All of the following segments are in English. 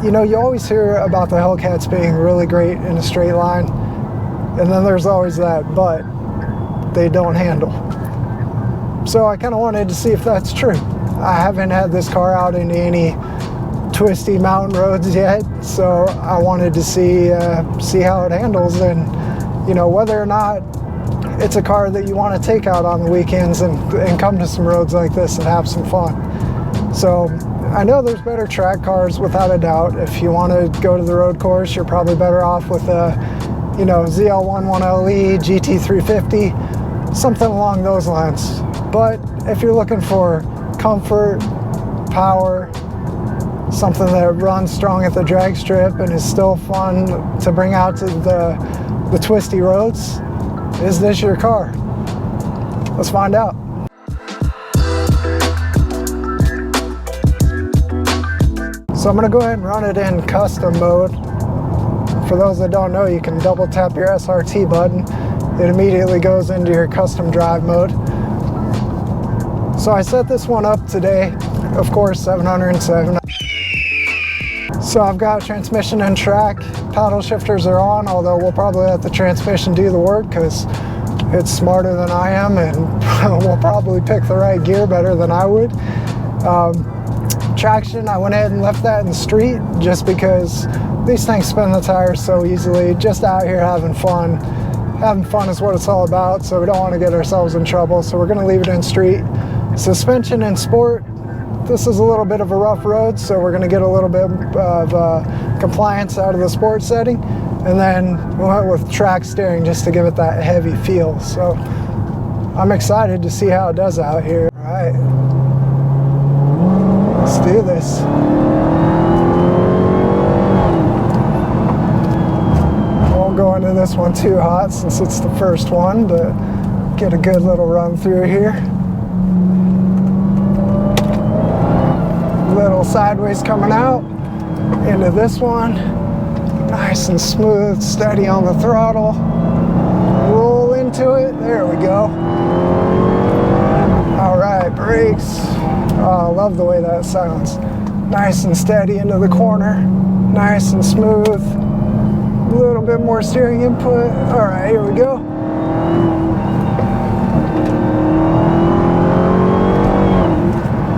you know, you always hear about the Hellcats being really great in a straight line, and then there's always that but they don't handle. So I kind of wanted to see if that's true. I haven't had this car out into any twisty mountain roads yet, so I wanted to see how it handles, and you know, whether or not it's a car that you want to take out on the weekends and come to some roads like this and have some fun. So I know there's better track cars without a doubt. If you want to go to the road course, you're probably better off with a, you know, ZL11LE, GT350, something along those lines. But if you're looking for comfort, power, something that runs strong at the drag strip and is still fun to bring out to the twisty roads, is this your car? Let's find out. So I'm gonna go ahead and run it in custom mode. For those that don't know, you can double tap your SRT button. It immediately goes into your custom drive mode. So I set this one up today, of course, 707. So I've got transmission and track, paddle shifters are on, although we'll probably let the transmission do the work because it's smarter than I am and will probably pick the right gear better than I would. Traction, I went ahead and left that in the street just because these things spin the tires so easily. Just out here having fun. Having fun is what it's all about, so we don't want to get ourselves in trouble, so we're going to leave it in street. Suspension and sport, this is a little bit of a rough road, so we're going to get a little bit of compliance out of the sport setting, and then we went with track steering just to give it that heavy feel. So I'm excited to see how it does out here. All right. Let's do this. Won't go into this one too hot since it's the first one, but get a good little run through here. Little sideways coming out into this one. Nice and smooth, steady on the throttle. Roll into it. There we go. All right, brakes. Oh, I love the way that sounds. Nice and steady into the corner. Nice and smooth. A little bit more steering input. All right, here we go.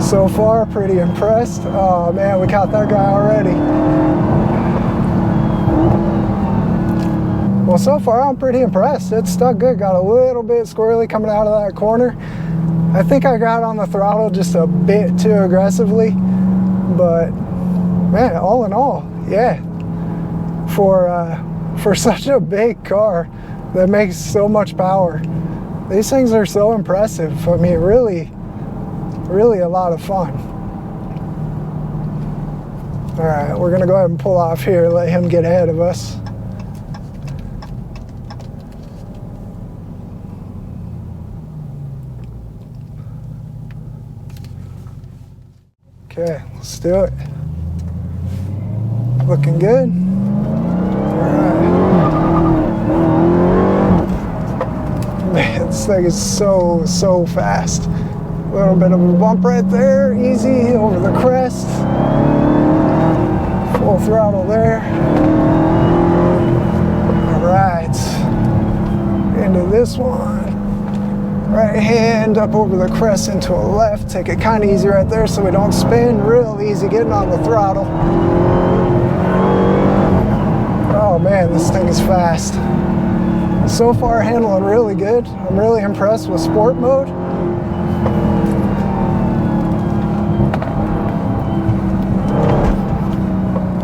So far, pretty impressed. Oh man, we caught that guy already. Well, so far I'm pretty impressed. It's stuck good. Got a little bit squirrely coming out of that corner. I think I got on the throttle just a bit too aggressively, but man, all in all, yeah, for such a big car that makes so much power, these things are so impressive. I mean, really a lot of fun. All right, we're gonna go ahead and pull off here, let him get ahead of us. Okay, let's do it. Looking good. All right. Man, this thing is so fast. A little bit of a bump right there, easy over the crest. Full throttle there. All right, into this one. Right hand up over the crest into a left. Take it kind of easy right there so we don't spin. Real easy getting on the throttle. Oh man, this thing is fast. So far handling really good. I'm really impressed with sport mode.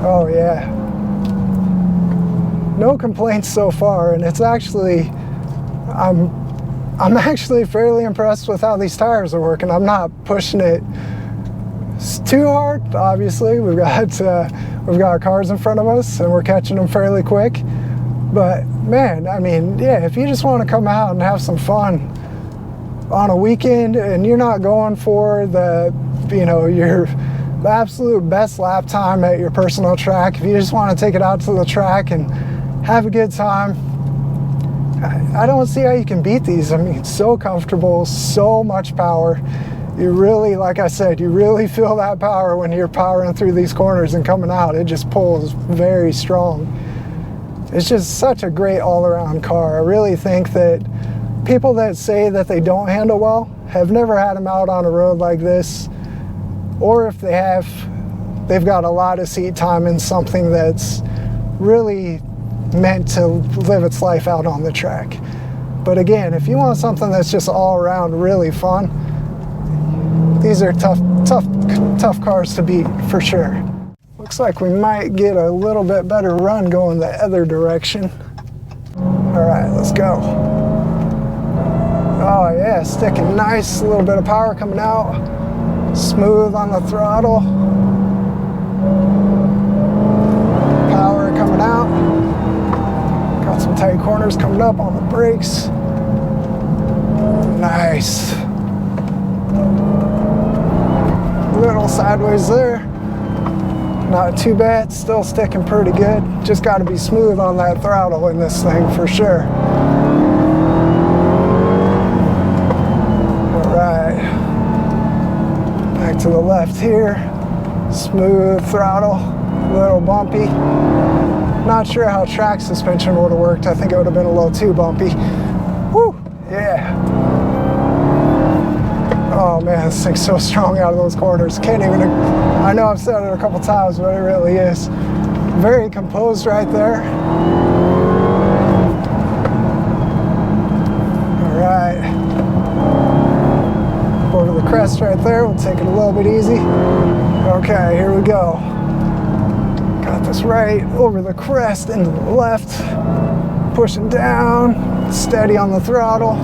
Oh yeah. No complaints so far, and it's actually, I'm actually fairly impressed with how these tires are working. I'm not pushing it too hard, obviously. We've got cars in front of us and we're catching them fairly quick. But man, I mean, yeah, if you just want to come out and have some fun on a weekend and you're not going for the, you know, the absolute best lap time at your personal track, if you just want to take it out to the track and have a good time, I don't see how you can beat these. I mean, it's so comfortable, so much power. You really, like I said, you really feel that power when you're powering through these corners and coming out. It just pulls very strong. It's just such a great all-around car. I really think that people that say that they don't handle well have never had them out on a road like this, or if they have, they've got a lot of seat time in something that's really meant to live its life out on the track. But again, if you want something that's just all around really fun, these are tough cars to beat for sure. Looks like we might get a little bit better run going the other direction. All right, let's go. Oh yeah, sticking nice, a little bit of power coming out. Smooth on the throttle. Power coming out. Got some tight corners coming up on the brakes. Nice. Little sideways there. Not too bad, still sticking pretty good. Just got to be smooth on that throttle in this thing for sure. All right. Back to the left here. Smooth throttle, a little bumpy. Not sure how track suspension would have worked. I think it would have been a little too bumpy. Woo, yeah. Oh man, this thing's so strong out of those corners. Can't even, I know I've said it a couple times, but it really is. Very composed right there. All right. Over the crest right there, we'll take it a little bit easy. Okay, here we go. Got this right over the crest into the left. Pushing down, steady on the throttle.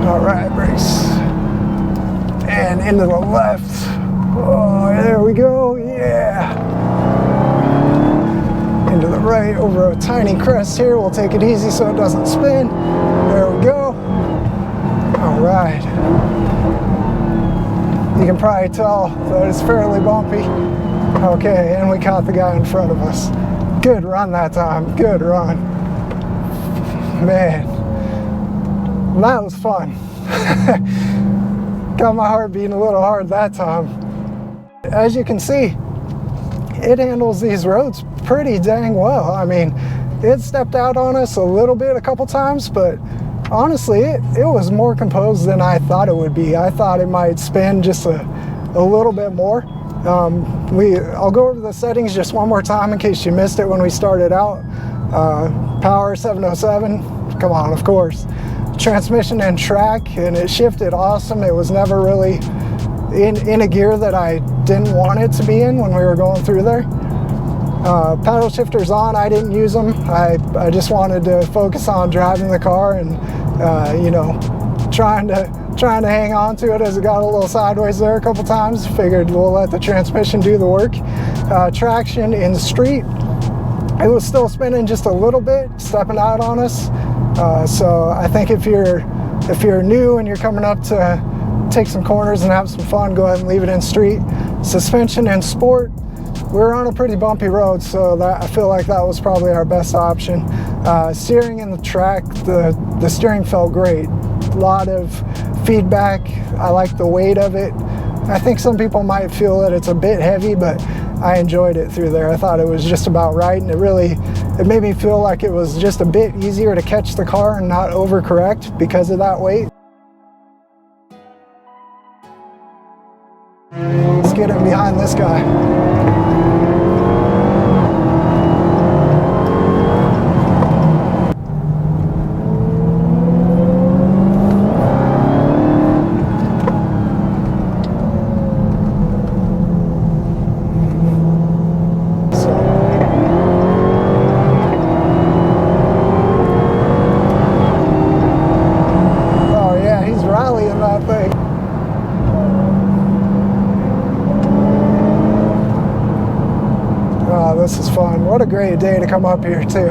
All right, brakes. And into the left. Oh, there we go, yeah. Into the right over a tiny crest here. We'll take it easy so it doesn't spin. There we go. All right. You can probably tell that it's fairly bumpy. Okay, and we caught the guy in front of us. Good run that time, good run. Man. That was fun. Got my heart beating a little hard that time. As you can see, it handles these roads pretty dang well. I mean, it stepped out on us a little bit a couple times, but honestly, it was more composed than I thought it would be. I thought it might spin just a little bit more. I'll go over the settings just one more time in case you missed it when we started out. Power 707, come on, of course. Transmission and track, and it shifted awesome. It was never really in a gear that I didn't want it to be in when we were going through there. Paddle shifters on, I didn't use them. I just wanted to focus on driving the car and you know, trying to hang on to it as it got a little sideways there a couple times. Figured we'll let the transmission do the work. Traction in the street, it was still spinning just a little bit, stepping out on us. So I think if you're new and you're coming up to take some corners and have some fun, go ahead and leave it in street. Suspension and sport, we're on a pretty bumpy road, so I feel like that was probably our best option. Steering in the track, the steering felt great. A lot of feedback. I like the weight of it. I think some people might feel that it's a bit heavy, but I enjoyed it through there. I thought it was just about right, and it made me feel like it was just a bit easier to catch the car and not overcorrect because of that weight. Let's get in behind this guy. This is fun. What a great day to come up here too.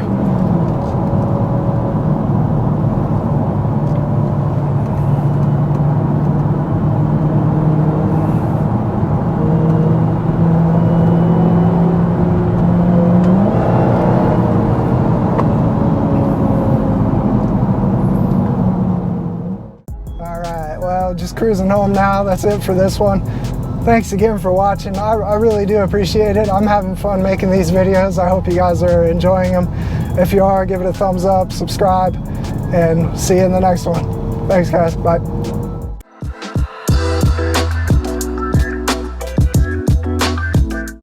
cruising home now. That's it for this one. Thanks again for watching. I really do appreciate it. I'm having fun making these videos. I hope you guys are enjoying them. If you are, give it a thumbs up, subscribe, and see you in the next one. Thanks, guys. Bye.